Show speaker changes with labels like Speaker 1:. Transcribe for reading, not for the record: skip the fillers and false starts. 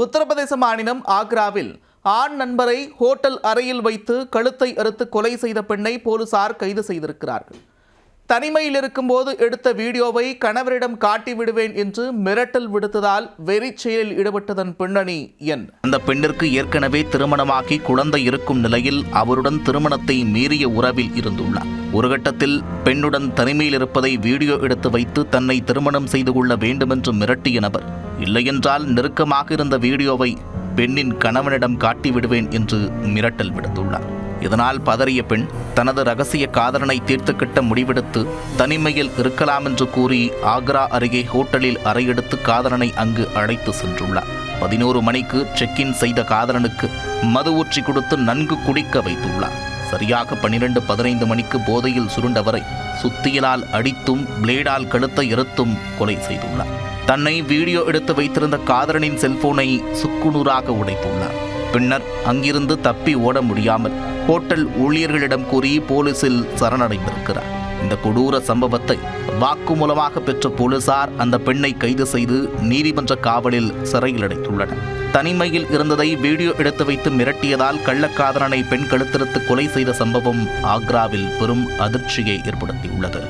Speaker 1: உத்தரப்பிரதேச மாநிலம் ஆக்ராவில் ஆண் நண்பரை ஹோட்டல் அறையில் வைத்து கழுத்தை அறுத்து கொலை செய்த பெண்ணை போலீசார் கைது செய்திருக்கிறார்கள். தனிமையில் இருக்கும்போது எடுத்த வீடியோவை கணவரிடம் காட்டி விடுவேன் என்று மிரட்டல் விடுத்ததால் வெறி செயலில் ஈடுபட்டதன் பின்னணி என்ன?
Speaker 2: அந்த பெண்ணிற்கு ஏற்கனவே திருமணமாகி குழந்தை இருக்கும் நிலையில் அவருடன் திருமணத்தை மீறிய உறவில் இருந்துள்ளார். ஒரு கட்டத்தில் பெண்ணுடன் தனிமையில் இருப்பதை வீடியோ எடுத்து வைத்து தன்னை திருமணம் செய்து கொள்ள வேண்டுமென்று மிரட்டிய நபர், இல்லையென்றால் நெருக்கமாக இருந்த வீடியோவை பெண்ணின் கணவனிடம் காட்டி விடுவேன் என்று மிரட்டல் விடுத்துள்ளார். இதனால் பதறிய பெண் தனது ரகசிய காதலனை தீர்த்துக்கட்ட முடிவெடுத்து தனிமையில் இருக்கலாம் என்று கூறி ஆக்ரா அருகே ஹோட்டலில் அறையெடுத்து காதலனை அங்கு அழைத்து சென்றுள்ளார். 11 மணிக்கு செக்இன் செய்த காதலனுக்கு மது ஊற்றி கொடுத்து நன்கு குடிக்க வைத்துள்ளார். சரியாக 12-15 மணிக்கு போதையில் சுருண்டவரை சுத்தியலால் அடித்தும் பிளேடால் கழுத்தை இறுத்தும் கொலை செய்துள்ளார். தன்னை வீடியோ எடுத்து வைத்திருந்த காதலனின் செல்போனை சுக்குநூறாக உடைத்துள்ளார். பின்னர் அங்கிருந்து தப்பி ஓட முடியாமல் ஹோட்டல் ஊழியர்களிடம் கூறி போலீசில் சரணடைந்திருக்கிறார். இந்த கொடூர சம்பவத்தை வாக்குமூலமாக பெற்ற போலீசார் அந்த பெண்ணை கைது செய்து நீதிமன்ற காவலில் சிறையில் அடைத்துள்ளனர். தனிமையில் இருந்ததை வீடியோ எடுத்து வைத்து மிரட்டியதால் கள்ளக்காதலனை பெண் கழுத்தறுத்து கொலை செய்த சம்பவம் ஆக்ராவில் பெரும் அதிர்ச்சியை ஏற்படுத்தியுள்ளது.